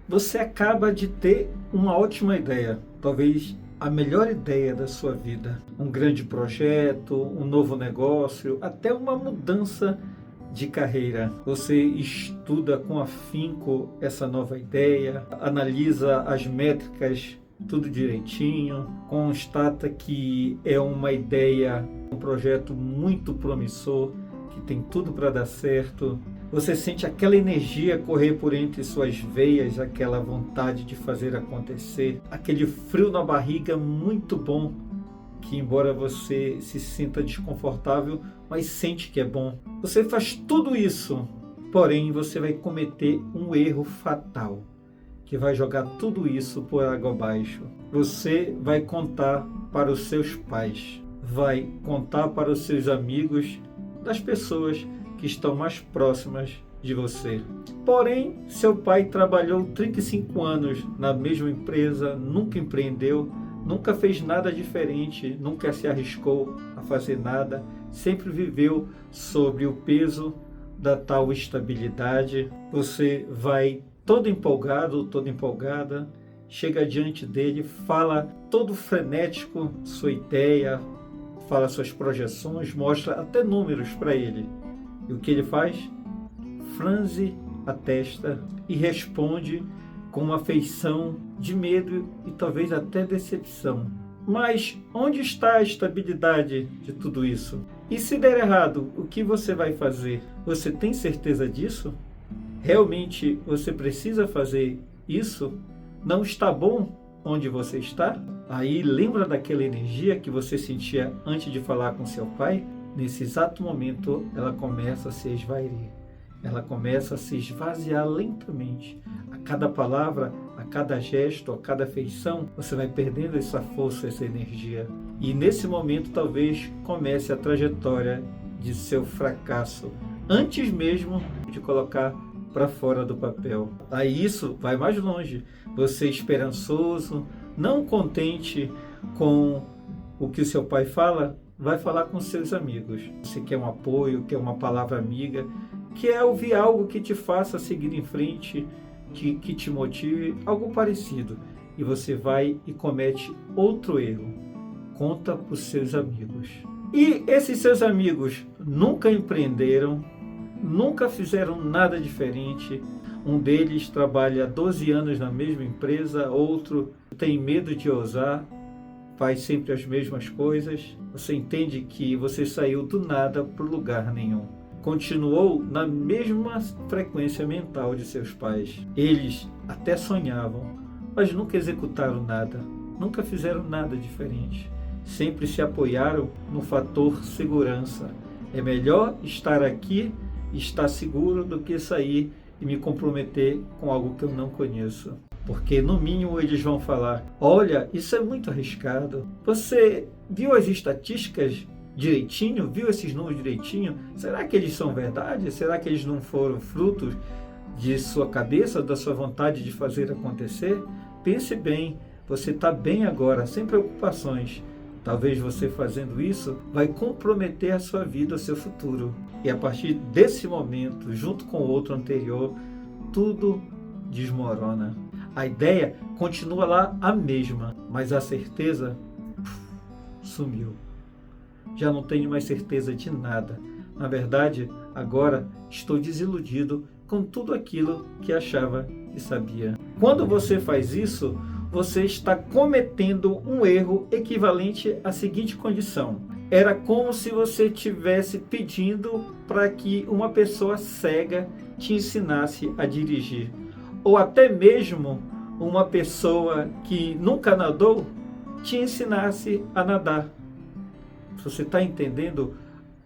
Você acaba de ter uma ótima ideia, talvez a melhor ideia da sua vida. Um grande projeto, um novo negócio, até uma mudança de carreira. Você estuda com afinco essa nova ideia, analisa as métricas, tudo direitinho, constata que é uma ideia, um projeto muito promissor, que tem tudo para dar certo. Você sente aquela energia correr por entre suas veias, aquela vontade de fazer acontecer, aquele frio na barriga muito bom, que embora você se sinta desconfortável, mas sente que é bom. Você faz tudo isso, porém você vai cometer um erro fatal, que vai jogar tudo isso por água abaixo. Você vai contar para os seus pais, vai contar para os seus amigos, das pessoas que estão mais próximas de você. Porém, seu pai trabalhou 35 anos na mesma empresa, nunca empreendeu, nunca fez nada diferente, nunca se arriscou a fazer nada, sempre viveu sob o peso da tal estabilidade. Você vai todo empolgado, toda empolgada, chega diante dele, fala todo frenético sua ideia, fala suas projeções, mostra até números para ele. E o que ele faz? Franze a testa e responde com uma feição de medo e talvez até decepção. Mas onde está a estabilidade de tudo isso? E se der errado, o que você vai fazer? Você tem certeza disso? Realmente você precisa fazer isso? Não está bom onde você está? Aí lembra daquela energia que você sentia antes de falar com seu pai? Nesse exato momento ela começa a se esvair. Ela começa a se esvaziar lentamente. A cada palavra, a cada gesto, a cada feição, você vai perdendo essa força, essa energia. E nesse momento talvez comece a trajetória de seu fracasso, antes mesmo de colocar para fora do papel. Aí isso vai mais longe. Você esperançoso, não contente com o que o seu pai fala, vai falar com seus amigos. Você quer um apoio, quer uma palavra amiga, quer ouvir algo que te faça seguir em frente, que te motive, algo parecido. E você vai e comete outro erro. Conta para os seus amigos. E esses seus amigos nunca empreenderam, nunca fizeram nada diferente. Um deles trabalha há 12 anos na mesma empresa, outro tem medo de ousar, faz sempre as mesmas coisas. Você entende que você saiu do nada para lugar nenhum. Continuou na mesma frequência mental de seus pais. Eles até sonhavam, mas nunca executaram nada, nunca fizeram nada diferente. Sempre se apoiaram no fator segurança. É melhor estar aqui e estar seguro do que sair e me comprometer com algo que eu não conheço. Porque no mínimo eles vão falar: olha, isso é muito arriscado. Você viu as estatísticas direitinho? Viu esses números direitinho? Será que eles são verdade? Será que eles não foram frutos de sua cabeça, da sua vontade de fazer acontecer? Pense bem, você está bem agora, sem preocupações. Talvez você fazendo isso vai comprometer a sua vida, o seu futuro. E a partir desse momento, junto com o outro anterior, tudo desmorona. A ideia continua lá a mesma, mas a certeza sumiu. Já não tenho mais certeza de nada. Na verdade, agora estou desiludido com tudo aquilo que achava que sabia. Quando você faz isso, você está cometendo um erro equivalente à seguinte condição. Era como se você estivesse pedindo para que uma pessoa cega te ensinasse a dirigir. Ou até mesmo uma pessoa que nunca nadou te ensinasse a nadar. Você está entendendo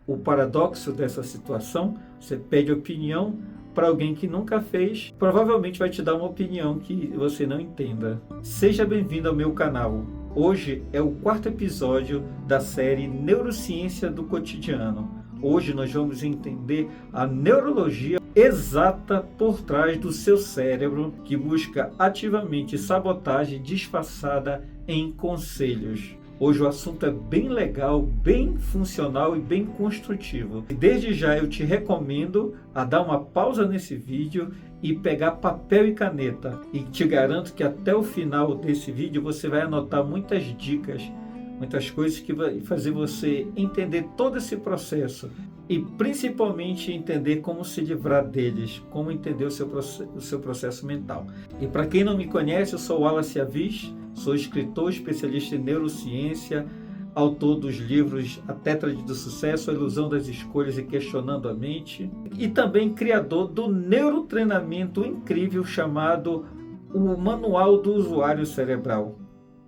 o paradoxo dessa situação? Você pede opinião para alguém que nunca fez, provavelmente vai te dar uma opinião que você não entenda. Seja bem-vindo ao meu canal. Hoje é o 4º episódio da série Neurociência do Cotidiano. Hoje nós vamos entender a neurologia exata por trás do seu cérebro, que busca ativamente sabotagem disfarçada em conselhos. Hoje o assunto é bem legal, bem funcional e bem construtivo. E desde já eu te recomendo a dar uma pausa nesse vídeo e pegar papel e caneta. E te garanto que até o final desse vídeo você vai anotar muitas dicas, muitas coisas que vai fazer você entender todo esse processo e principalmente entender como se livrar deles, como entender o seu processo mental. E para quem não me conhece, eu sou Wallace Avis, sou escritor, especialista em neurociência, autor dos livros A Tétrade do Sucesso, A Ilusão das Escolhas e Questionando a Mente, e também criador do neurotreinamento incrível chamado o Manual do Usuário Cerebral.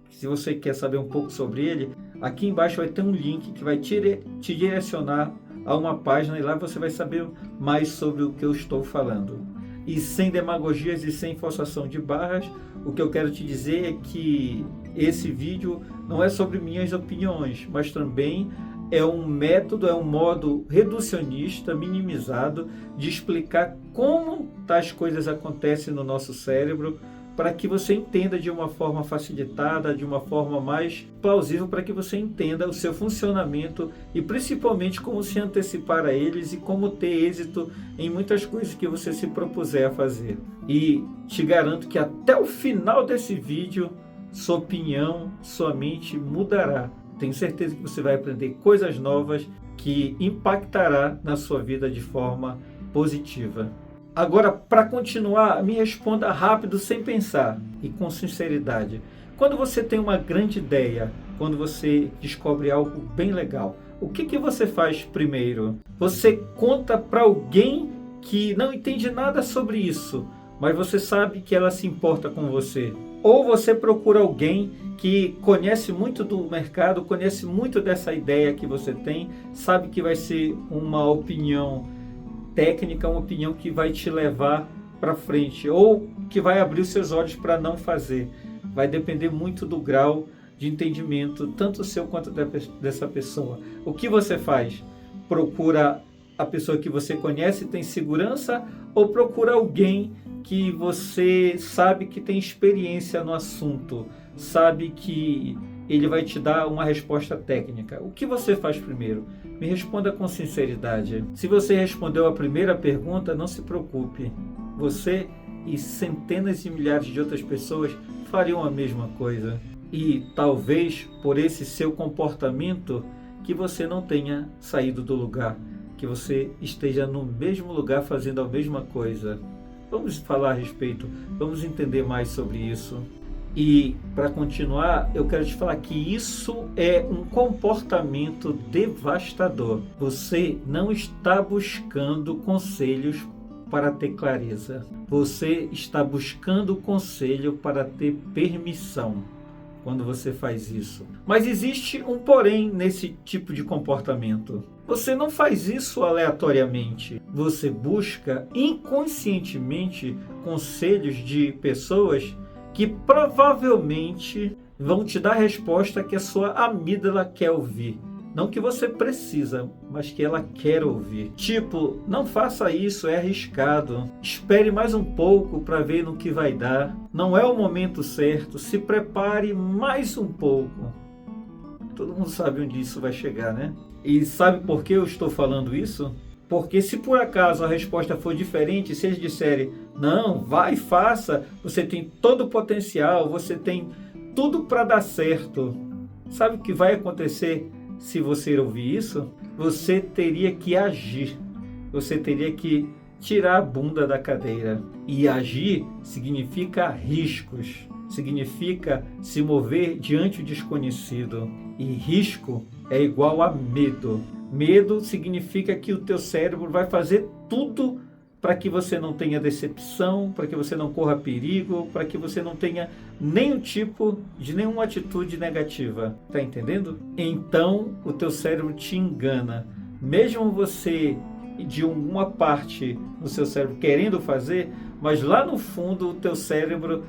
Se você quer saber um pouco sobre ele, aqui embaixo vai ter um link que vai te direcionar a uma página e lá você vai saber mais sobre o que eu estou falando. E sem demagogias e sem forçação de barras, o que eu quero te dizer é que esse vídeo não é sobre minhas opiniões, mas também é um método, é um modo reducionista, minimizado, de explicar como tais coisas acontecem no nosso cérebro, para que você entenda de uma forma facilitada, de uma forma mais plausível, para que você entenda o seu funcionamento e principalmente como se antecipar a eles e como ter êxito em muitas coisas que você se propuser a fazer. E te garanto que até o final desse vídeo, sua opinião, sua mente mudará. Tenho certeza que você vai aprender coisas novas que impactará na sua vida de forma positiva. Agora, para continuar, me responda rápido, sem pensar e com sinceridade. Quando você tem uma grande ideia, quando você descobre algo bem legal, o que você faz primeiro? Você conta para alguém que não entende nada sobre isso, mas você sabe que ela se importa com você? Ou você procura alguém que conhece muito do mercado, conhece muito dessa ideia que você tem, sabe que vai ser uma opinião técnica, uma opinião que vai te levar para frente ou que vai abrir os seus olhos para não fazer. Vai depender muito do grau de entendimento, tanto seu quanto dessa pessoa. O que você faz? Procura a pessoa que você conhece e tem segurança, ou procura alguém que você sabe que tem experiência no assunto, sabe que ele vai te dar uma resposta técnica? O que você faz primeiro? Me responda com sinceridade. Se você respondeu a primeira pergunta, não se preocupe. Você e centenas de milhares de outras pessoas fariam a mesma coisa. E talvez por esse seu comportamento que você não tenha saído do lugar, que você esteja no mesmo lugar fazendo a mesma coisa. Vamos falar a respeito, vamos entender mais sobre isso. E para continuar, eu quero te falar que isso é um comportamento devastador. Você não está buscando conselhos para ter clareza. Você está buscando conselho para ter permissão quando você faz isso. Mas existe um porém nesse tipo de comportamento. Você não faz isso aleatoriamente. Você busca inconscientemente conselhos de pessoas que provavelmente vão te dar a resposta que a sua amígdala quer ouvir. Não que você precisa, mas que ela quer ouvir. Tipo, não faça isso, é arriscado. Espere mais um pouco para ver no que vai dar. Não é o momento certo, se prepare mais um pouco. Todo mundo sabe onde isso vai chegar, né? E sabe por que eu estou falando isso? Porque se por acaso a resposta for diferente, se eles disserem, não, vai, faça, você tem todo o potencial, você tem tudo para dar certo. Sabe o que vai acontecer se você ouvir isso? Você teria que agir. Você teria que tirar a bunda da cadeira. E agir significa riscos. Significa se mover diante do desconhecido. E risco é igual a medo. Medo significa que o teu cérebro vai fazer tudo para que você não tenha decepção, para que você não corra perigo, para que você não tenha nenhum tipo de nenhuma atitude negativa. Tá entendendo? Então, o teu cérebro te engana. Mesmo você, de uma parte do seu cérebro, querendo fazer, mas lá no fundo o teu cérebro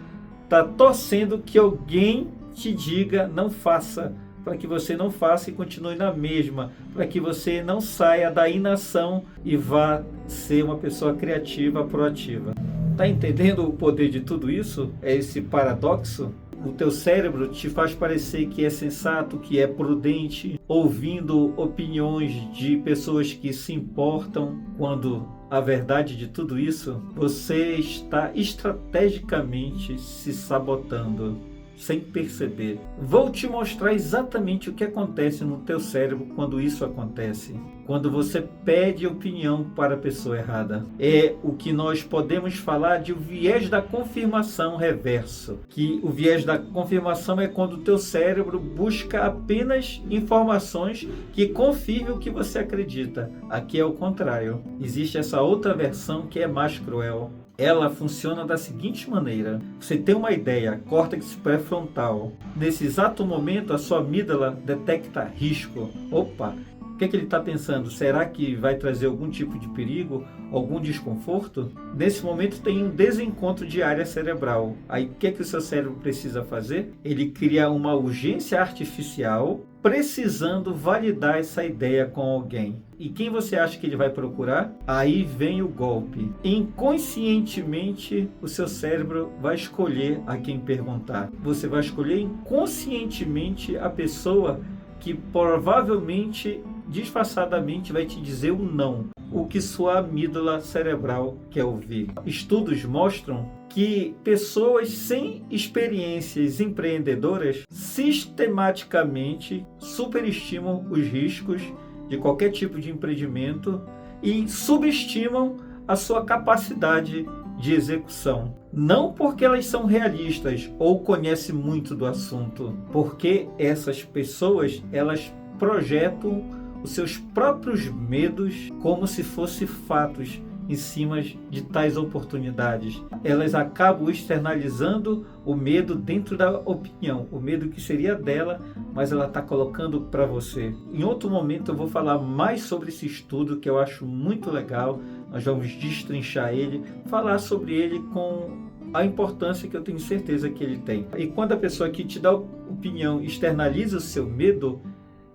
está torcendo que alguém te diga não faça, para que você não faça e continue na mesma, para que você não saia da inação e vá ser uma pessoa criativa, proativa. Está entendendo o poder de tudo isso? É esse paradoxo? o teu cérebro te faz parecer que é sensato, que é prudente, ouvindo opiniões de pessoas que se importam, quando a verdade de tudo isso, você está estrategicamente se sabotando, sem perceber. Vou te mostrar exatamente o que acontece no teu cérebro quando isso acontece. Quando você pede opinião para a pessoa errada. É o que nós podemos falar de o viés da confirmação reverso. Que o viés da confirmação é quando o teu cérebro busca apenas informações que confirmem o que você acredita. Aqui é o contrário. Existe essa outra versão que é mais cruel. Ela funciona da seguinte maneira: você tem uma ideia, córtex pré-frontal. Nesse exato momento, a sua amígdala detecta risco. Opa, o que ele está pensando? Será que vai trazer algum tipo de perigo, algum desconforto? Nesse momento tem um desencontro de área cerebral. Aí o que o seu cérebro precisa fazer? Ele cria uma urgência artificial, precisando validar essa ideia com alguém. E quem você acha que ele vai procurar? Aí vem o golpe. Inconscientemente, o seu cérebro vai escolher a quem perguntar. Você vai escolher inconscientemente a pessoa que provavelmente, disfarçadamente, vai te dizer o não. O que sua amígdala cerebral quer ouvir. Estudos mostram que pessoas sem experiências empreendedoras sistematicamente superestimam os riscos de qualquer tipo de empreendimento e subestimam a sua capacidade de execução. Não porque elas são realistas ou conhecem muito do assunto, porque essas pessoas, elas projetam os seus próprios medos como se fossem fatos em cima de tais oportunidades. Elas acabam externalizando o medo dentro da opinião, o medo que seria dela, mas ela está colocando para você. Em outro momento eu vou falar mais sobre esse estudo, que eu acho muito legal. Nós vamos destrinchar ele, falar sobre ele com a importância que eu tenho certeza que ele tem. E quando a pessoa que te dá opinião externaliza o seu medo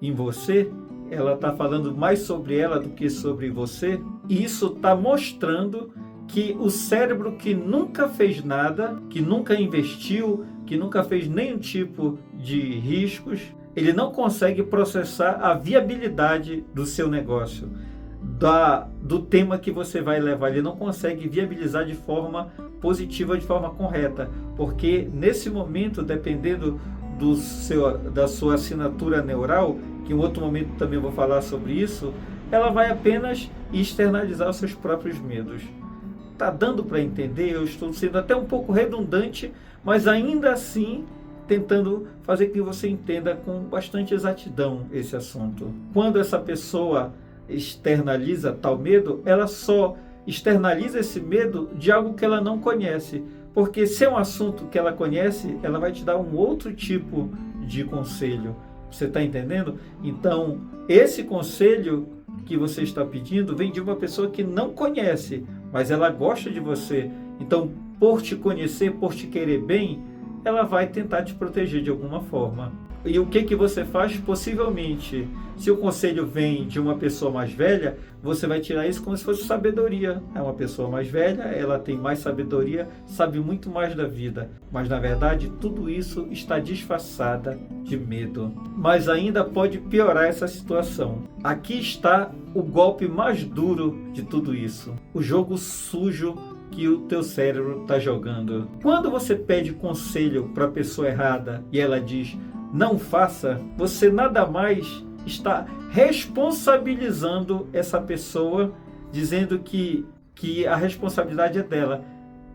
em você, ela está falando mais sobre ela do que sobre você. E isso está mostrando que o cérebro que nunca fez nada, que nunca investiu, que nunca fez nenhum tipo de riscos, ele não consegue processar a viabilidade do seu negócio, do tema que você vai levar. Ele não consegue viabilizar de forma positiva, de forma correta, porque nesse momento, dependendo da sua assinatura neural, que em outro momento também vou falar sobre isso, ela vai apenas externalizar os seus próprios medos. Tá dando para entender? Eu estou sendo até um pouco redundante, mas ainda assim tentando fazer com que você entenda com bastante exatidão esse assunto. Quando essa pessoa externaliza tal medo, ela só externaliza esse medo de algo que ela não conhece. Porque se é um assunto que ela conhece, ela vai te dar um outro tipo de conselho. Você está entendendo? Então, esse conselho que você está pedindo vem de uma pessoa que não conhece, mas ela gosta de você. Então, por te conhecer, por te querer bem, ela vai tentar te proteger de alguma forma. E o que você faz? Possivelmente, se o conselho vem de uma pessoa mais velha, você vai tirar isso como se fosse sabedoria. É uma pessoa mais velha, ela tem mais sabedoria, sabe muito mais da vida. Mas, na verdade, tudo isso está disfarçada de medo. Mas ainda pode piorar essa situação. Aqui está o golpe mais duro de tudo isso. O jogo sujo que o teu cérebro está jogando. Quando você pede conselho para a pessoa errada e ela diz não faça, você nada mais está responsabilizando essa pessoa, dizendo que a responsabilidade é dela.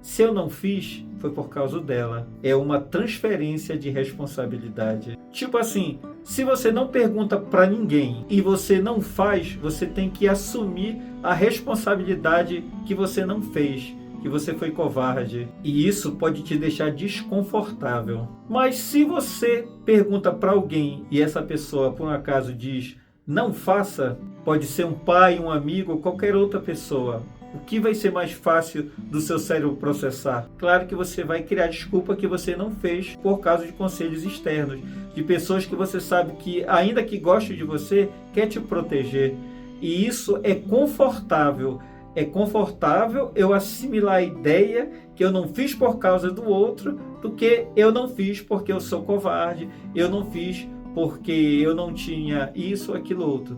Se eu não fiz, foi por causa dela. É uma transferência de responsabilidade. Tipo assim, se você não pergunta para ninguém e você não faz, você tem que assumir a responsabilidade que você não fez, que você foi covarde, e isso pode te deixar desconfortável. Mas se você pergunta para alguém e essa pessoa por um acaso diz não faça, pode ser um pai, um amigo ou qualquer outra pessoa, o que vai ser mais fácil do seu cérebro processar? Claro que você vai criar desculpa que você não fez por causa de conselhos externos, de pessoas que você sabe que, ainda que gostem de você, quer te proteger. E isso é confortável. é confortável eu assimilar a ideia que eu não fiz por causa do outro, do que eu não fiz porque eu sou covarde, eu não fiz porque eu não tinha isso ou aquilo outro.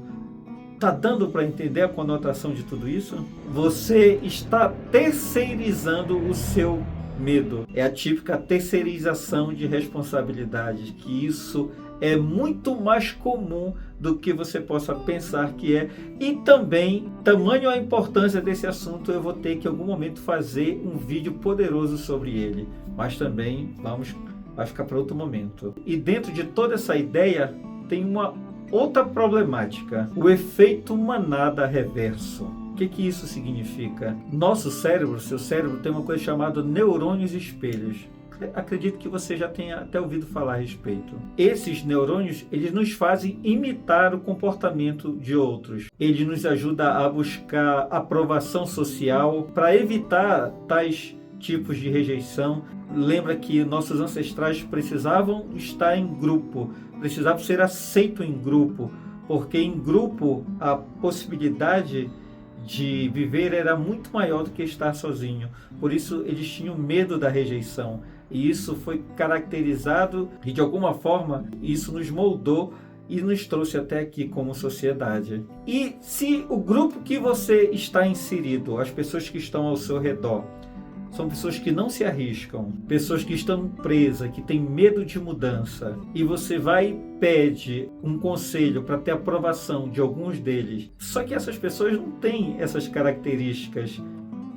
Tá dando para entender a conotação de tudo isso? Você está terceirizando o seu medo. É a típica terceirização de responsabilidades, que isso é muito mais comum do que você possa pensar que é. E também, tamanho a importância desse assunto, eu vou ter que em algum momento fazer um vídeo poderoso sobre ele. Mas também vai ficar para outro momento. E dentro de toda essa ideia, tem uma outra problemática, o efeito manada reverso. O que isso significa? Nosso cérebro, seu cérebro, tem uma coisa chamada neurônios espelhos. Acredito que você já tenha até ouvido falar a respeito. Esses neurônios, eles nos fazem imitar o comportamento de outros. Eles nos ajudam a buscar aprovação social para evitar tais tipos de rejeição. Lembra que nossos ancestrais precisavam estar em grupo, precisavam ser aceitos em grupo, porque em grupo a possibilidade de viver era muito maior do que estar sozinho. Por isso eles tinham medo da rejeição. E isso foi caracterizado e de alguma forma isso nos moldou e nos trouxe até aqui como sociedade. E se o grupo que você está inserido, as pessoas que estão ao seu redor, são pessoas que não se arriscam, pessoas que estão presas, que têm medo de mudança, e você vai e pede um conselho para ter aprovação de alguns deles, só que essas pessoas não têm essas características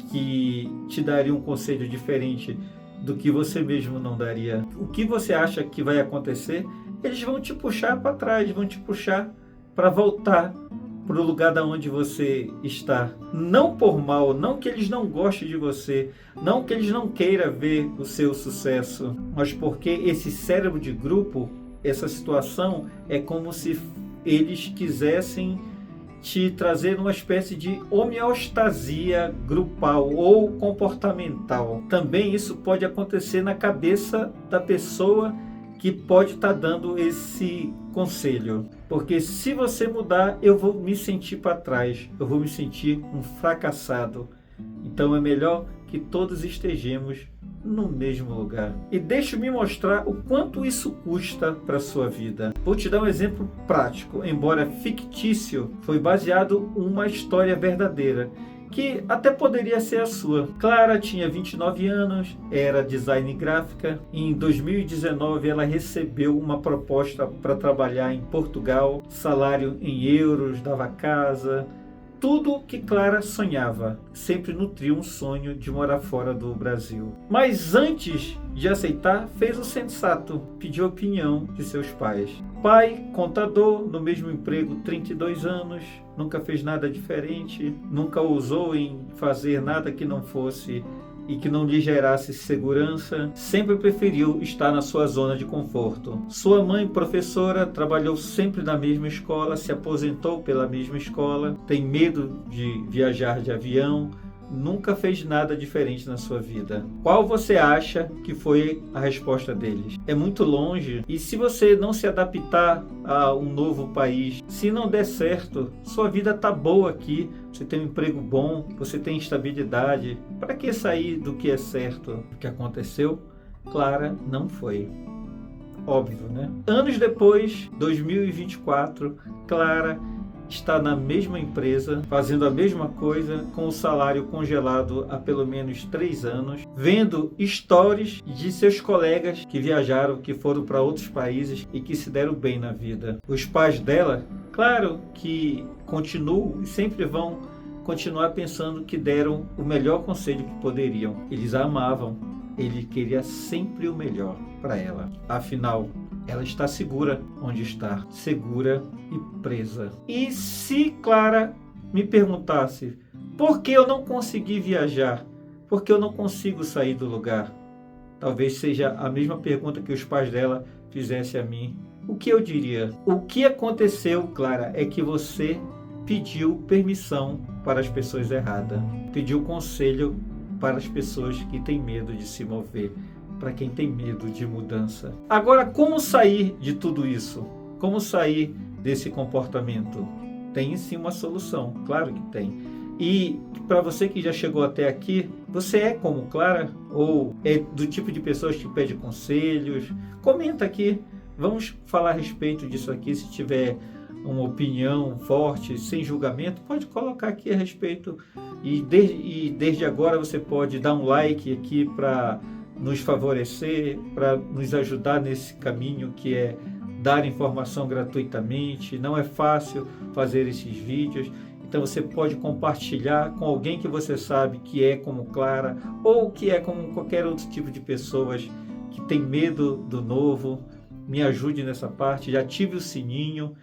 que te dariam um conselho diferente do que você mesmo não daria. O que você acha que vai acontecer? Eles vão te puxar para trás, vão te puxar para voltar para o lugar da onde você está. Não por mal, não que eles não gostem de você, não que eles não queiram ver o seu sucesso, mas porque esse cérebro de grupo, essa situação é como se eles quisessem te trazer uma espécie de homeostasia grupal ou comportamental. Também isso pode acontecer na cabeça da pessoa que pode estar dando esse conselho. Porque se você mudar, eu vou me sentir para trás, eu vou me sentir um fracassado. Então é melhor que todos estejamos no mesmo lugar. E deixe-me mostrar o quanto isso custa para a sua vida. Vou te dar um exemplo prático, embora fictício, foi baseado em uma história verdadeira, que até poderia ser a sua. Clara tinha 29 anos, era design gráfica. Em 2019 ela recebeu uma proposta para trabalhar em Portugal, salário em euros, dava casa, tudo que Clara sonhava. Sempre nutriu um sonho de morar fora do Brasil. Mas antes de aceitar, fez o sensato, pediu a opinião de seus pais. Pai, contador, no mesmo emprego, 32 anos, nunca fez nada diferente, nunca ousou em fazer nada que não fosse e que não lhe gerasse segurança, sempre preferiu estar na sua zona de conforto. Sua mãe, professora, trabalhou sempre na mesma escola, se aposentou pela mesma escola, tem medo de viajar de avião, nunca fez nada diferente na sua vida. Qual você acha que foi a resposta deles? É muito longe, e se você não se adaptar a um novo país, se não der certo, sua vida tá boa aqui, você tem um emprego bom, você tem estabilidade, para que sair do que é certo? O que aconteceu? Clara não foi. Óbvio, né? Anos depois, 2024, Clara está na mesma empresa, fazendo a mesma coisa, com o salário congelado há pelo menos 3 anos, vendo stories de seus colegas que viajaram, que foram para outros países e que se deram bem na vida. Os pais dela, claro que continuam e sempre vão continuar pensando que deram o melhor conselho que poderiam. Eles a amavam, ele queria sempre o melhor para ela. Afinal, ela está segura onde está, segura e presa. E se Clara me perguntasse por que eu não consegui viajar, por que eu não consigo sair do lugar, talvez seja a mesma pergunta que os pais dela fizessem a mim. O que eu diria? O que aconteceu, Clara, é que você pediu permissão para as pessoas erradas, pediu conselho para as pessoas que têm medo de se mover, para quem tem medo de mudança. Agora, como sair de tudo isso? Como sair desse comportamento? Tem sim uma solução, claro que tem. E para você que já chegou até aqui, você é como Clara? Ou é do tipo de pessoas que pede conselhos? Comenta aqui, vamos falar a respeito disso aqui. Se tiver uma opinião forte, sem julgamento, pode colocar aqui a respeito. E desde agora você pode dar um like aqui para nos favorecer, para nos ajudar nesse caminho que é dar informação gratuitamente. Não é fácil fazer esses vídeos. Então você pode compartilhar com alguém que você sabe que é como Clara ou que é como qualquer outro tipo de pessoas que tem medo do novo. Me ajude nessa parte, já ative o sininho,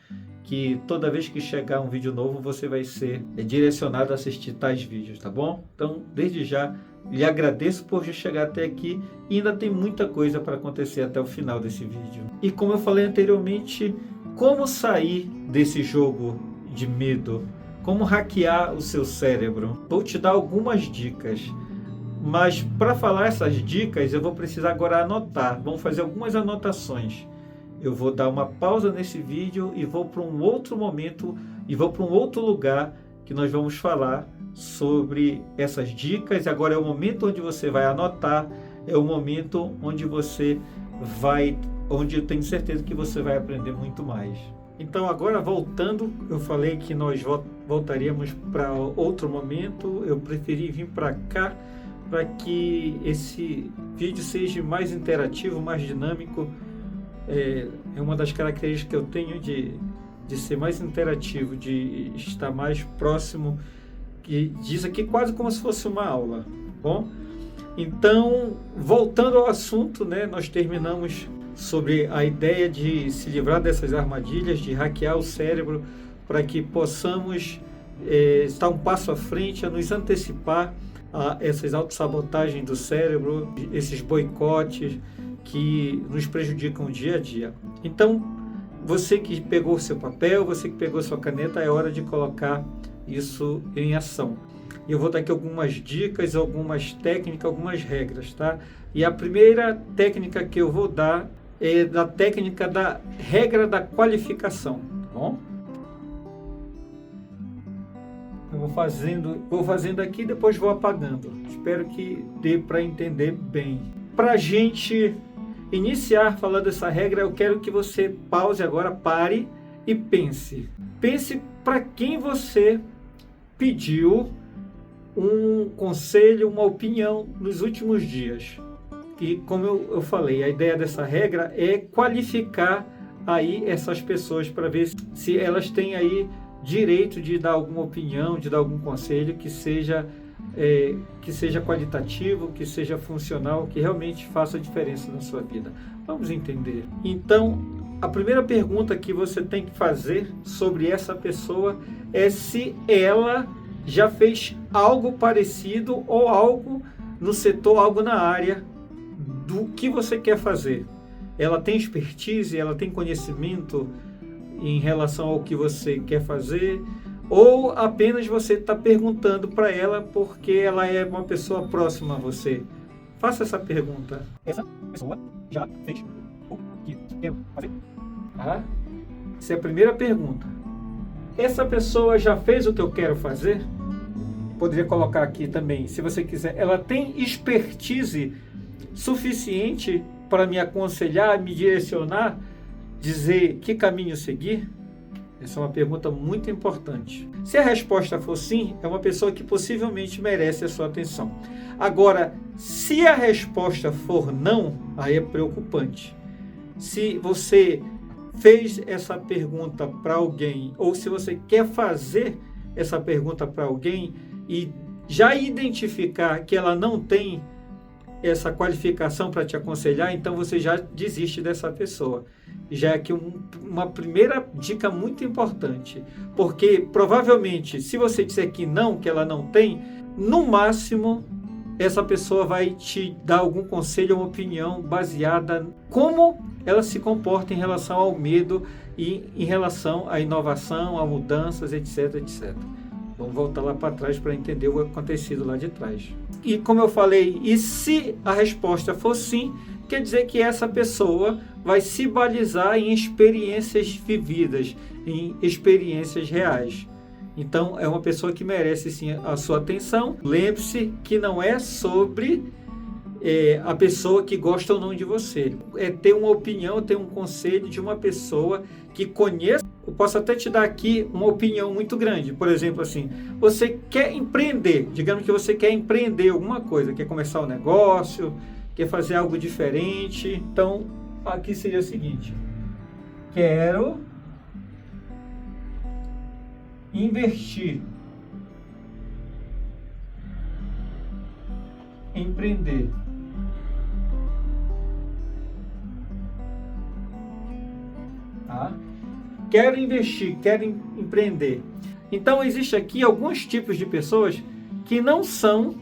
que toda vez que chegar um vídeo novo você vai ser direcionado a assistir tais vídeos, tá bom? Então, desde já, lhe agradeço por já chegar até aqui e ainda tem muita coisa para acontecer até o final desse vídeo. E como eu falei anteriormente, como sair desse jogo de medo? Como hackear o seu cérebro? Vou te dar algumas dicas, mas para falar essas dicas eu vou precisar agora anotar. Vamos fazer algumas anotações. Eu vou dar uma pausa nesse vídeo e vou para um outro momento e vou para um outro lugar que nós vamos falar sobre essas dicas. Agora é o momento onde você vai anotar, é o momento onde onde eu tenho certeza que você vai aprender muito mais. Então agora voltando, eu falei que nós voltaríamos para outro momento, eu preferi vir para cá para que esse vídeo seja mais interativo, mais dinâmico. É uma das características que eu tenho de ser mais interativo, de estar mais próximo, que diz aqui quase como se fosse uma aula. Bom, então voltando ao assunto, né, nós terminamos sobre a ideia de se livrar dessas armadilhas, de hackear o cérebro para que possamos estar um passo à frente, a nos antecipar a essas autossabotagens do cérebro, esses boicotes que nos prejudicam dia a dia. Então, você que pegou seu papel, você que pegou sua caneta, é hora de colocar isso em ação. E eu vou dar aqui algumas dicas, algumas técnicas, algumas regras, tá? E a primeira técnica que eu vou dar é da técnica da regra da qualificação, tá bom? Eu vou fazendo aqui, depois vou apagando. Espero que dê para entender bem. Para a gente iniciar falando dessa regra, eu quero que você pause agora, pare e pense. Pense para quem você pediu um conselho, uma opinião nos últimos dias. E como eu falei, a ideia dessa regra é qualificar aí essas pessoas para ver se elas têm aí direito de dar alguma opinião, de dar algum conselho que seja qualitativo, que seja funcional, que realmente faça diferença na sua vida. Vamos entender. Então, a primeira pergunta que você tem que fazer sobre essa pessoa é se ela já fez algo parecido ou algo no setor, algo na área do que você quer fazer. Ela tem expertise, ela tem conhecimento em relação ao que você quer fazer, ou apenas você está perguntando para ela porque ela é uma pessoa próxima a você. Faça essa pergunta. Essa pessoa já fez o que quer fazer? Tá? Essa é a primeira pergunta. Essa pessoa já fez o que eu quero fazer? Poderia colocar aqui também, se você quiser. Ela tem expertise suficiente para me aconselhar, me direcionar, dizer que caminho seguir? Essa é uma pergunta muito importante. Se a resposta for sim, é uma pessoa que possivelmente merece a sua atenção. Agora, se a resposta for não, aí é preocupante. Se você fez essa pergunta para alguém, ou se você quer fazer essa pergunta para alguém e já identificar que ela não tem essa qualificação para te aconselhar, então você já desiste dessa pessoa. Já é aqui uma primeira dica muito importante, porque provavelmente se você disser que não, que ela não tem, no máximo essa pessoa vai te dar algum conselho, uma opinião baseada como ela se comporta em relação ao medo e em relação à inovação, a mudanças, etc, etc. Vamos voltar lá para trás para entender o acontecido lá de trás. E como eu falei, e se a resposta for sim, quer dizer que essa pessoa vai se balizar em experiências vividas, em experiências reais. Então, é uma pessoa que merece sim a sua atenção. Lembre-se que não é sobre a pessoa que gosta ou não de você. É ter uma opinião, ter um conselho de uma pessoa que conheça. Eu posso até te dar aqui uma opinião muito grande. Por exemplo, assim, você quer empreender. Digamos que você quer empreender alguma coisa, quer começar um negócio, quer fazer algo diferente. Então, aqui seria o seguinte: quero investir, empreender. Tá? Quero investir, quero empreender. Então, existe aqui alguns tipos de pessoas que não são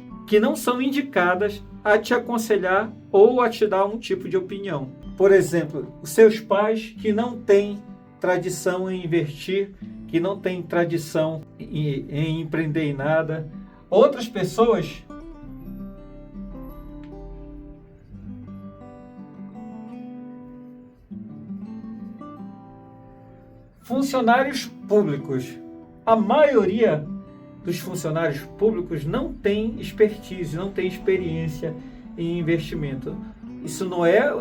indicadas a te aconselhar ou a te dar um tipo de opinião. Por exemplo, os seus pais que não têm tradição em investir, que não têm tradição em empreender em nada. Outras pessoas funcionários públicos. A maioria dos funcionários públicos não tem expertise, não tem experiência em investimento. Isso não é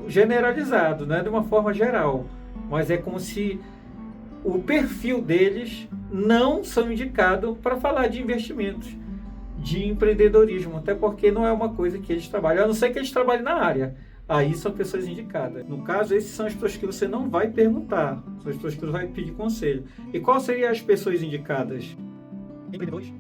generalizado, não é de uma forma geral, mas é como se o perfil deles não são indicados para falar de investimentos, de empreendedorismo, até porque não é uma coisa que eles trabalham, a não ser que eles trabalhem na área. Aí são pessoas indicadas. No caso, esses são as pessoas que você não vai perguntar, são as pessoas que você vai pedir conselho. E quais seriam as pessoas indicadas? Empreendedores.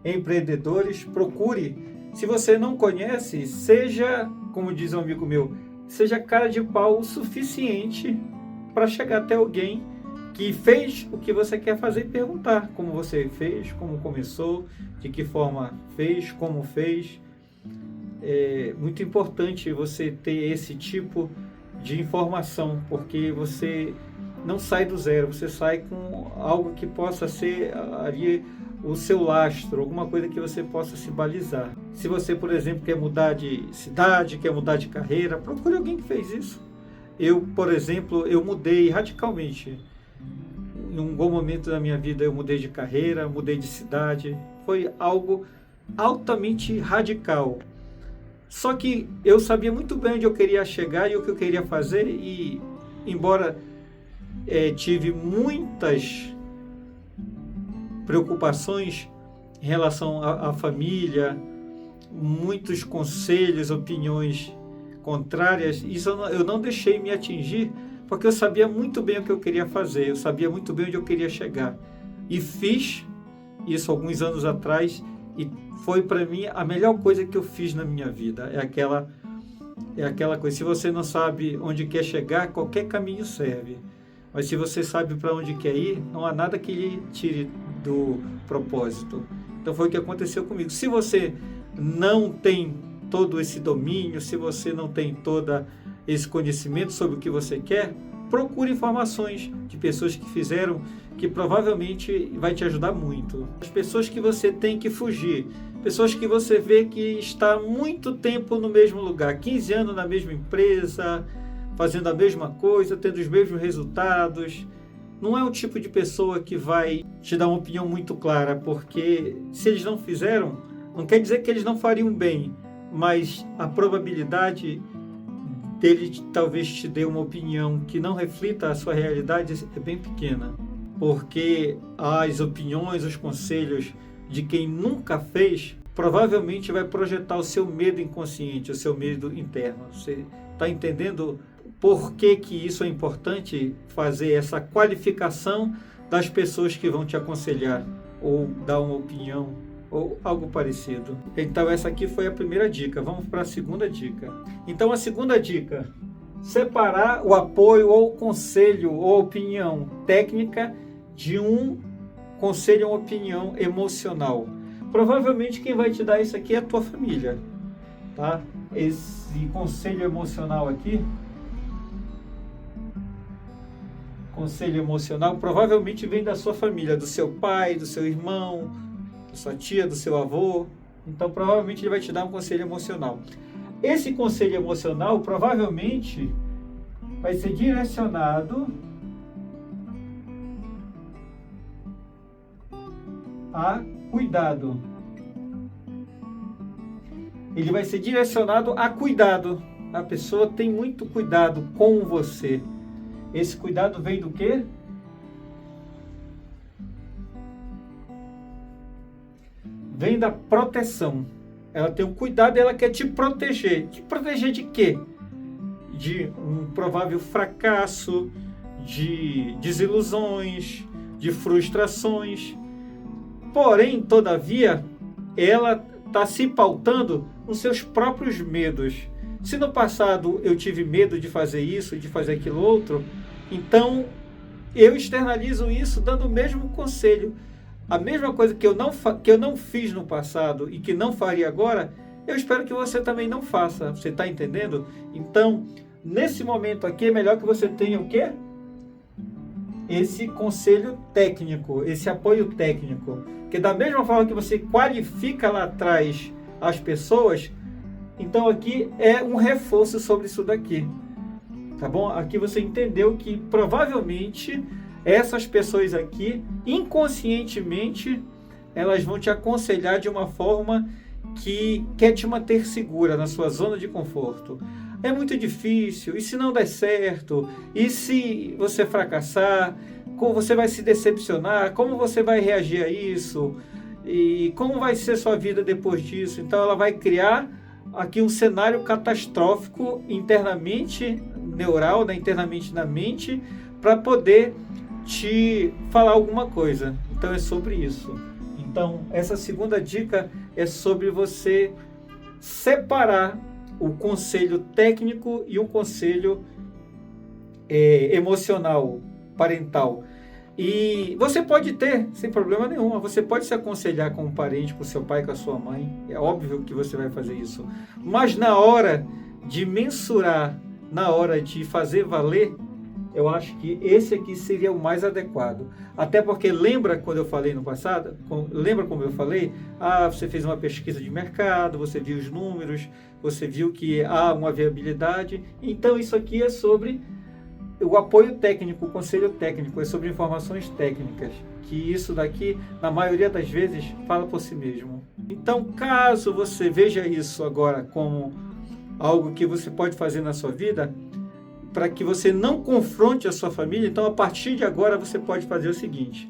Empreendedores, procure. Se você não conhece, seja, como diz um amigo meu, seja cara de pau o suficiente para chegar até alguém que fez o que você quer fazer e perguntar como você fez, como começou, de que forma fez, como fez. É muito importante você ter esse tipo de informação, porque você não sai do zero, você sai com algo que possa ser ali o seu lastro, alguma coisa que você possa se balizar. Se você, por exemplo, quer mudar de cidade, quer mudar de carreira, procure alguém que fez isso. Eu, por exemplo, eu mudei radicalmente. Em um bom momento da minha vida eu mudei de carreira, mudei de cidade. Foi algo altamente radical. Só que eu sabia muito bem onde eu queria chegar e o que eu queria fazer, e embora tive muitas preocupações em relação à família, muitos conselhos, opiniões contrárias, isso eu não deixei me atingir, porque eu sabia muito bem o que eu queria fazer, eu sabia muito bem onde eu queria chegar. E fiz isso alguns anos atrás, e foi para mim a melhor coisa que eu fiz na minha vida. É aquela coisa, se você não sabe onde quer chegar, qualquer caminho serve. Mas se você sabe para onde quer ir, não há nada que lhe tire do propósito. Então foi o que aconteceu comigo. Se você não tem todo esse domínio, se você não tem todo esse conhecimento sobre o que você quer, procure informações de pessoas que fizeram, que provavelmente vai te ajudar muito. As pessoas que você tem que fugir, pessoas que você vê que está há muito tempo no mesmo lugar, 15 anos na mesma empresa, fazendo a mesma coisa, tendo os mesmos resultados. Não é o tipo de pessoa que vai te dar uma opinião muito clara, porque se eles não fizeram, não quer dizer que eles não fariam bem, mas a probabilidade dele talvez te dê uma opinião que não reflita a sua realidade é bem pequena, porque as opiniões, os conselhos de quem nunca fez, provavelmente vai projetar o seu medo inconsciente, o seu medo interno. Você está entendendo por que isso é importante, fazer essa qualificação das pessoas que vão te aconselhar ou dar uma opinião ou algo parecido. Então essa aqui foi a primeira dica. Vamos para a segunda dica. Então a segunda dica: separar o apoio ou conselho ou opinião técnica de um conselho ou opinião emocional. Provavelmente quem vai te dar isso aqui é a tua família, tá? Esse conselho emocional aqui, conselho emocional, provavelmente vem da sua família, do seu pai, do seu irmão, da sua tia, do seu avô. Então provavelmente ele vai te dar um conselho emocional. Esse conselho emocional provavelmente vai ser direcionado a cuidado. Ele vai ser direcionado a cuidado. A pessoa tem muito cuidado com você. Esse cuidado vem do quê? Vem da proteção. Ela tem um cuidado e ela quer te proteger. Te proteger de quê? De um provável fracasso, de desilusões, de frustrações. Porém, todavia, ela está se pautando nos seus próprios medos. Se no passado eu tive medo de fazer isso, de fazer aquilo outro, então eu externalizo isso dando o mesmo conselho. A mesma coisa que eu não fiz no passado e que não faria agora, eu espero que você também não faça. Você está entendendo? Então, nesse momento aqui, é melhor que você tenha o quê? Esse conselho técnico, esse apoio técnico. Que da mesma forma que você qualifica lá atrás as pessoas, então aqui é um reforço sobre isso daqui. Tá bom? Aqui você entendeu que provavelmente essas pessoas aqui, inconscientemente, elas vão te aconselhar de uma forma que quer te manter segura na sua zona de conforto. É muito difícil, e se não der certo? E se você fracassar? Como você vai se decepcionar? Como você vai reagir a isso? E como vai ser sua vida depois disso? Então ela vai criar aqui um cenário catastrófico internamente neural, né? Internamente na mente, para poder te falar alguma coisa. Então é sobre isso. Então essa segunda dica é sobre você separar o conselho técnico e o conselho emocional, parental. E você pode ter, sem problema nenhum, você pode se aconselhar com um parente, com seu pai, com a sua mãe. É óbvio que você vai fazer isso. Mas na hora de mensurar, na hora de fazer valer, eu acho que esse aqui seria o mais adequado. Até porque lembra quando eu falei no passado? Lembra como eu falei? Você fez uma pesquisa de mercado, você viu os números, você viu que há uma viabilidade. Então isso aqui é sobre o apoio técnico, o conselho técnico, é sobre informações técnicas. Que isso daqui, na maioria das vezes, fala por si mesmo. Então, caso você veja isso agora como algo que você pode fazer na sua vida, para que você não confronte a sua família, então a partir de agora você pode fazer o seguinte: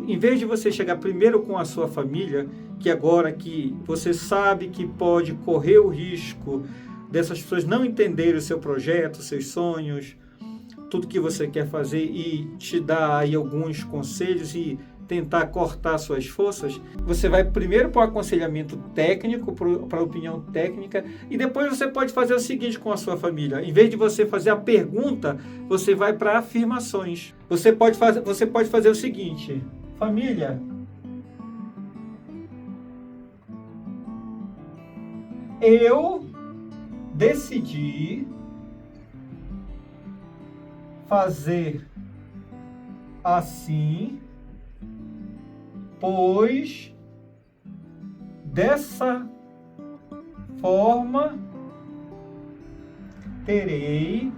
em vez de você chegar primeiro com a sua família, que agora que você sabe que pode correr o risco dessas pessoas não entenderem o seu projeto, seus sonhos, tudo que você quer fazer e te dar aí alguns conselhos e tentar cortar suas forças, você vai primeiro para o aconselhamento técnico, para a opinião técnica, e depois você pode fazer o seguinte com a sua família: em vez de você fazer a pergunta, você vai para afirmações. Você pode fazer o seguinte: família, eu decidi fazer assim, pois dessa forma terei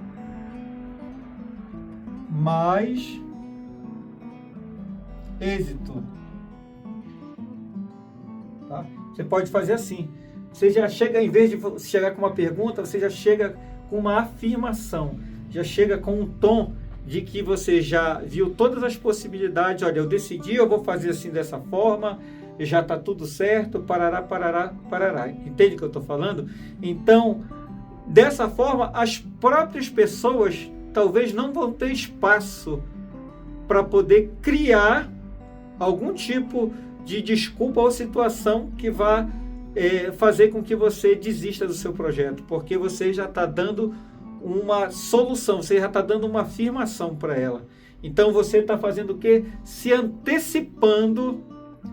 mais êxito. Tá? Você pode fazer assim. Você já chega, em vez de chegar com uma pergunta, você já chega com uma afirmação. Já chega com um tom de que você já viu todas as possibilidades. Olha, eu decidi, eu vou fazer assim dessa forma, já está tudo certo, parará, parará, parará. Entende o que eu estou falando? Então, dessa forma, as próprias pessoas talvez não vão ter espaço para poder criar algum tipo de desculpa ou situação que vá fazer com que você desista do seu projeto, porque você já está dando uma solução, você já está dando uma afirmação para ela. Então você está fazendo o quê? Se antecipando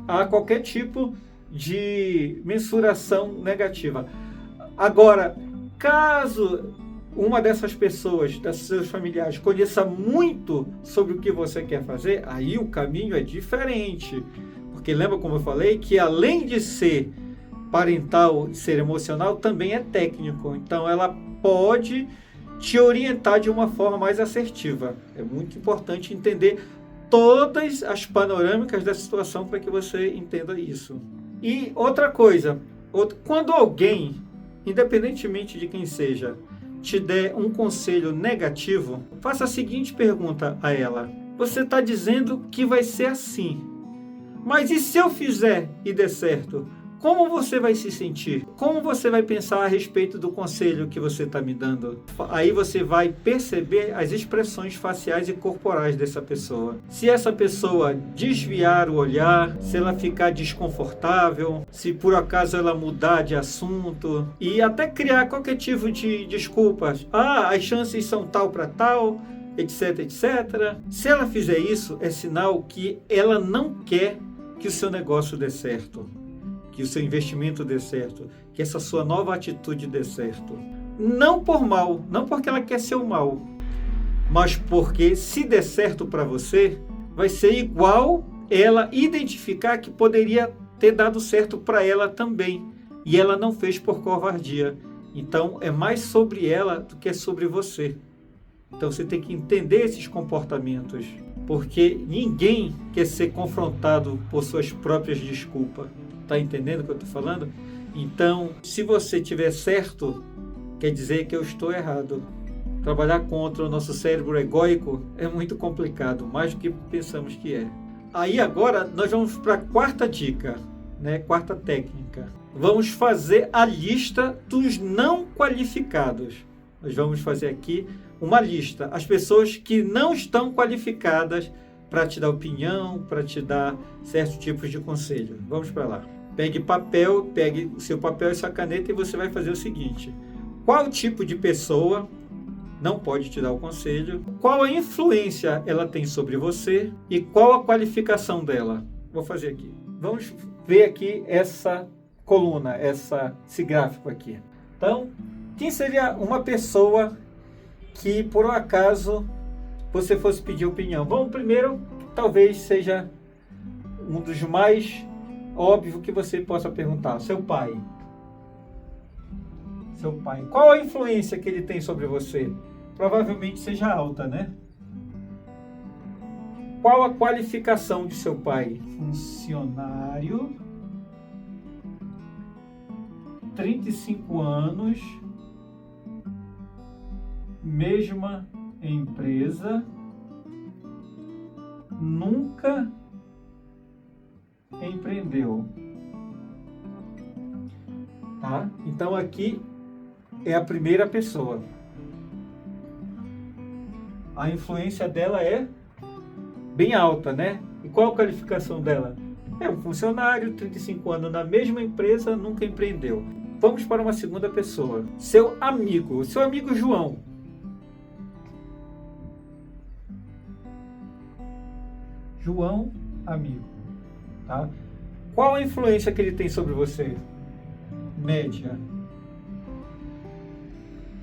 a qualquer tipo de mensuração negativa. Agora, caso uma dessas pessoas, desses seus familiares, conheça muito sobre o que você quer fazer, aí o caminho é diferente. Porque lembra como eu falei que além de ser parental e ser emocional, também é técnico. Então ela pode te orientar de uma forma mais assertiva. É muito importante entender todas as panorâmicas da situação para que você entenda isso. E outra coisa, quando alguém, independentemente de quem seja, te der um conselho negativo, faça a seguinte pergunta a ela: você está dizendo que vai ser assim, mas e se eu fizer e der certo? Como você vai se sentir? Como você vai pensar a respeito do conselho que você está me dando? Aí você vai perceber as expressões faciais e corporais dessa pessoa. Se essa pessoa desviar o olhar, se ela ficar desconfortável, se por acaso ela mudar de assunto e até criar qualquer tipo de desculpas. As chances são tal para tal, etc, etc. Se ela fizer isso, é sinal que ela não quer que o seu negócio dê certo, que o seu investimento dê certo, que essa sua nova atitude dê certo. Não por mal, não porque ela quer ser o mal, mas porque se der certo para você, vai ser igual ela identificar que poderia ter dado certo para ela também, e ela não fez por covardia. Então é mais sobre ela do que sobre você. Então você tem que entender esses comportamentos, porque ninguém quer ser confrontado por suas próprias desculpas. Está entendendo o que eu estou falando? Então, se você tiver certo, quer dizer que eu estou errado. Trabalhar contra o nosso cérebro egóico é muito complicado, mais do que pensamos que é. Aí agora nós vamos para a quarta dica, né? Quarta técnica. Vamos fazer a lista dos não qualificados. Nós vamos fazer aqui uma lista. As pessoas que não estão qualificadas para te dar opinião, para te dar certos tipos de conselho. Vamos para lá. Pegue o seu papel e sua caneta e você vai fazer o seguinte: qual tipo de pessoa não pode te dar o conselho? Qual a influência ela tem sobre você? E qual a qualificação dela? Vou fazer aqui. Vamos ver aqui essa coluna, esse gráfico aqui. Então, quem seria uma pessoa que, por um acaso, você fosse pedir opinião? Bom, primeiro, talvez seja um dos mais óbvio que você possa perguntar: seu pai. Seu pai. Qual a influência que ele tem sobre você? Provavelmente seja alta, né? Qual a qualificação de seu pai? Funcionário, 35 anos, mesma empresa, nunca empreendeu. Tá? Então aqui é a primeira pessoa. A influência dela é bem alta, né? E qual a qualificação dela? É um funcionário, 35 anos na mesma empresa, nunca empreendeu. Vamos para uma segunda pessoa. Seu amigo João. João, amigo. Tá? Qual a influência que ele tem sobre você? Média.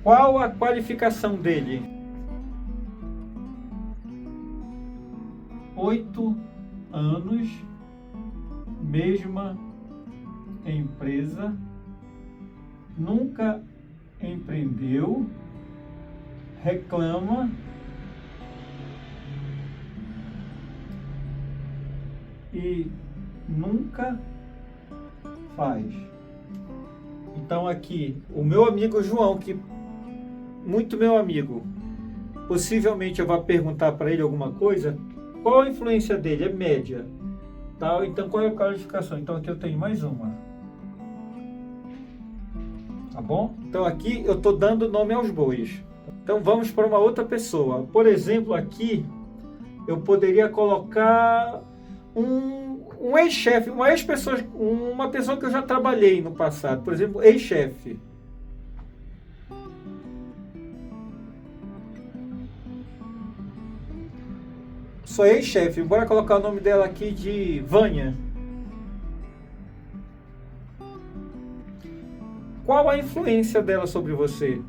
Qual a qualificação dele? 8 anos, mesma empresa, nunca empreendeu, reclama e nunca faz. Então aqui, o meu amigo João, que muito meu amigo, possivelmente eu vou perguntar para ele alguma coisa. Qual a influência dele? É média. Tá? Então qual é a qualificação? Então aqui eu tenho mais uma. Tá bom? Então aqui eu estou dando nome aos bois. Então vamos para uma outra pessoa. Por exemplo, aqui eu poderia colocar um ex-chefe, uma pessoa que eu já trabalhei no passado. Por exemplo, ex-chefe. Sua ex-chefe, bora colocar o nome dela aqui de Vânia. Qual a influência dela sobre você?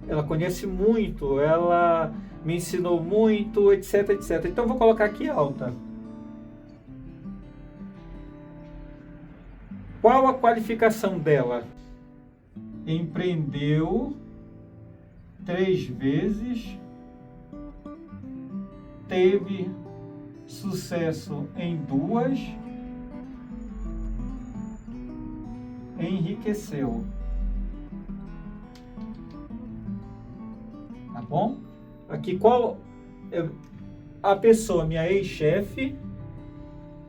Ela conhece muito, ela me ensinou muito, etc, etc. Então vou colocar aqui alta. Qual a qualificação dela? Empreendeu 3 vezes, teve sucesso em duas, enriqueceu. Tá bom? Aqui qual a pessoa, minha ex-chefe,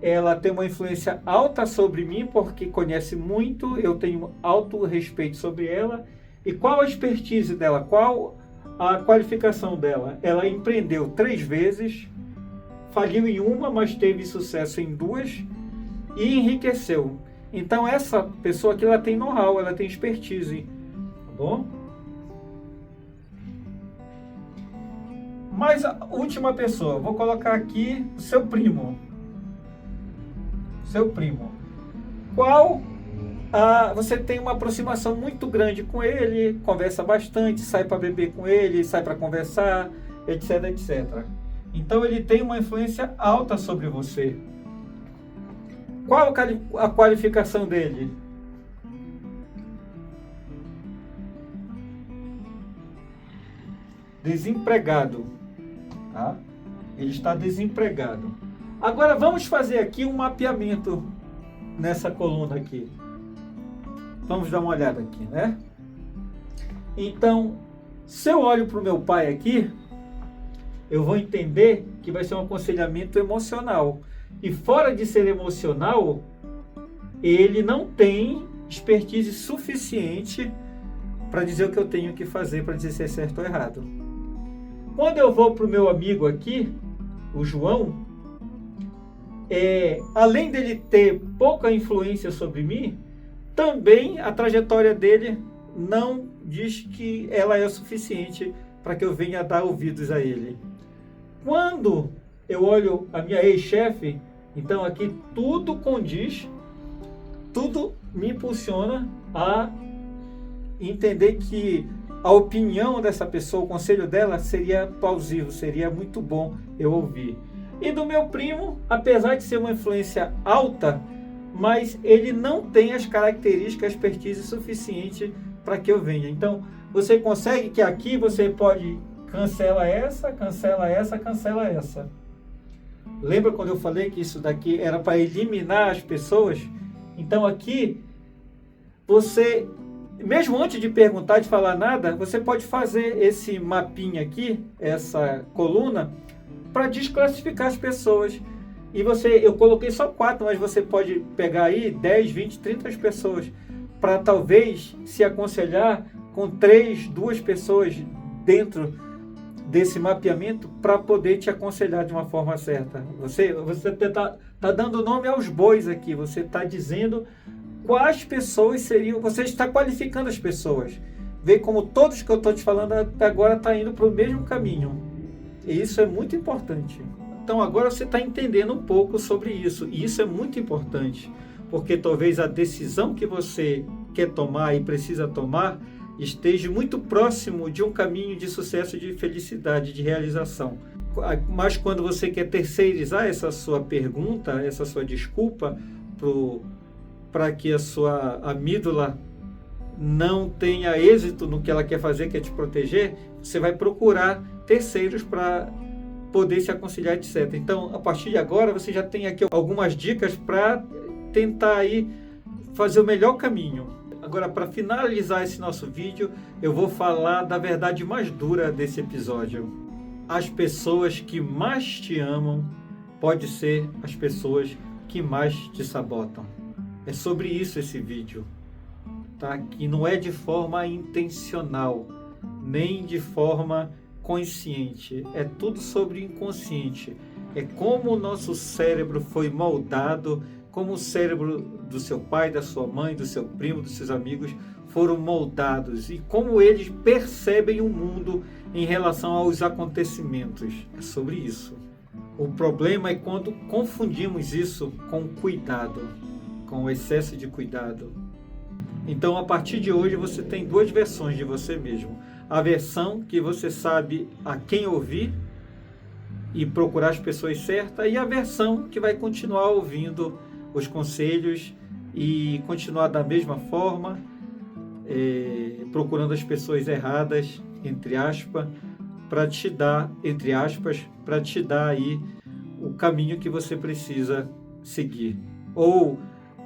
ela tem uma influência alta sobre mim porque conhece muito, eu tenho alto respeito sobre ela. E qual a expertise dela? Qual a qualificação dela? Ela empreendeu 3 vezes, faliu em uma, mas teve sucesso em 2 e enriqueceu. Então essa pessoa aqui, ela tem know-how, ela tem expertise, tá bom? Mas a última pessoa, vou colocar aqui o seu primo. Seu primo. Qual você tem uma aproximação muito grande com ele, conversa bastante, sai para beber com ele, sai para conversar, etc, etc. Então ele tem uma influência alta sobre você. Qual a qualificação dele? Desempregado. Tá? Ele está desempregado. Agora vamos fazer aqui um mapeamento nessa coluna aqui. Vamos dar uma olhada aqui, né? Então, se eu olho para o meu pai aqui, eu vou entender que vai ser um aconselhamento emocional. E fora de ser emocional, ele não tem expertise suficiente para dizer o que eu tenho que fazer, para dizer se é certo ou errado. Quando eu vou para o meu amigo aqui, o João, além dele ter pouca influência sobre mim, também a trajetória dele não diz que ela é o suficiente para que eu venha dar ouvidos a ele. Quando eu olho a minha ex-chefe, então aqui tudo condiz, tudo me impulsiona a entender que a opinião dessa pessoa, o conselho dela seria plausível, seria muito bom eu ouvir. E do meu primo, apesar de ser uma influência alta, mas ele não tem as características, a expertise suficiente para que eu venha. Então, você consegue que aqui você pode cancela essa, cancela essa, cancela essa. Lembra quando eu falei que isso daqui era para eliminar as pessoas? Então aqui, você, mesmo antes de perguntar, de falar nada, você pode fazer esse mapinha aqui, essa coluna, para desclassificar as pessoas. E eu coloquei só 4, mas você pode pegar aí 10, 20, 30 pessoas para talvez se aconselhar com 3, 2 pessoas dentro desse mapeamento para poder te aconselhar de uma forma certa. Você está dando nome aos bois aqui, você está dizendo quais pessoas seriam, você está qualificando as pessoas. Vê como todos que eu estou te falando até agora estão indo para o mesmo caminho. E isso é muito importante. Então agora você está entendendo um pouco sobre isso. E isso é muito importante, porque talvez a decisão que você quer tomar e precisa tomar esteja muito próximo de um caminho de sucesso, de felicidade, de realização. Mas quando você quer terceirizar essa sua pergunta, essa sua desculpa, para que a sua amígdala não tenha êxito no que ela quer fazer, que é te proteger, você vai procurar terceiros para poder se aconselhar, etc. Então, a partir de agora, você já tem aqui algumas dicas para tentar aí fazer o melhor caminho. Agora, para finalizar esse nosso vídeo, eu vou falar da verdade mais dura desse episódio. As pessoas que mais te amam podem ser as pessoas que mais te sabotam. É sobre isso esse vídeo, tá? Que não é de forma intencional, nem de forma consciente. É tudo sobre inconsciente. É como o nosso cérebro foi moldado, como o cérebro do seu pai, da sua mãe, do seu primo, dos seus amigos foram moldados e como eles percebem o mundo em relação aos acontecimentos. É sobre isso. O problema é quando confundimos isso com cuidado, com o excesso de cuidado. Então, a partir de hoje, você tem 2 versões de você mesmo. A versão que você sabe a quem ouvir e procurar as pessoas certas, e a versão que vai continuar ouvindo os conselhos e continuar da mesma forma, procurando as pessoas erradas, entre aspas, para te dar, entre aspas, para te dar aí o caminho que você precisa seguir. Ou,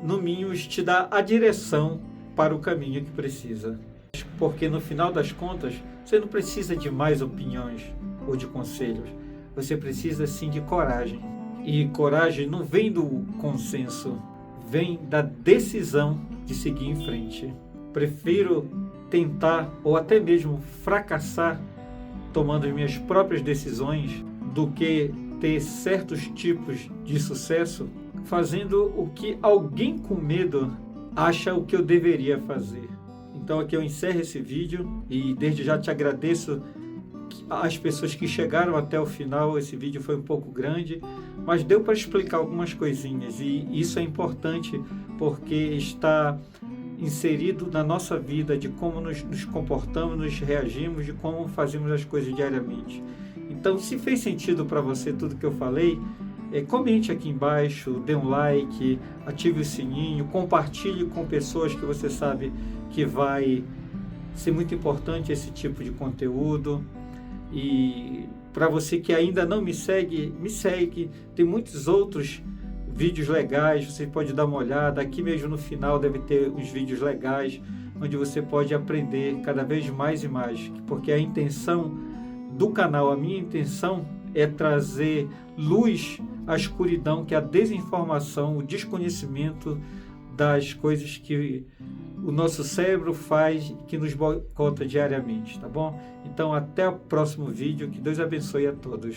no mínimo, te dá a direção para o caminho que precisa. Porque no final das contas, você não precisa de mais opiniões ou de conselhos. Você precisa sim de coragem. E coragem não vem do consenso, vem da decisão de seguir em frente. Prefiro tentar ou até mesmo fracassar tomando as minhas próprias decisões do que ter certos tipos de sucesso fazendo o que alguém com medo acha o que eu deveria fazer. Então aqui eu encerro esse vídeo e desde já te agradeço às pessoas que chegaram até o final. Esse vídeo foi um pouco grande, mas deu para explicar algumas coisinhas e isso é importante porque está inserido na nossa vida de como nos comportamos, nos reagimos, de como fazemos as coisas diariamente. Então, se fez sentido para você tudo que eu falei, comente aqui embaixo, dê um like, ative o sininho, compartilhe com pessoas que você sabe que vai ser muito importante esse tipo de conteúdo. E para você que ainda não me segue, tem muitos outros vídeos legais, você pode dar uma olhada, aqui mesmo no final deve ter uns vídeos legais, onde você pode aprender cada vez mais e mais, porque a intenção do canal, a minha intenção é trazer luz à escuridão, que é a desinformação, o desconhecimento das coisas que o nosso cérebro faz, que nos boicota diariamente, tá bom? Então até o próximo vídeo, que Deus abençoe a todos.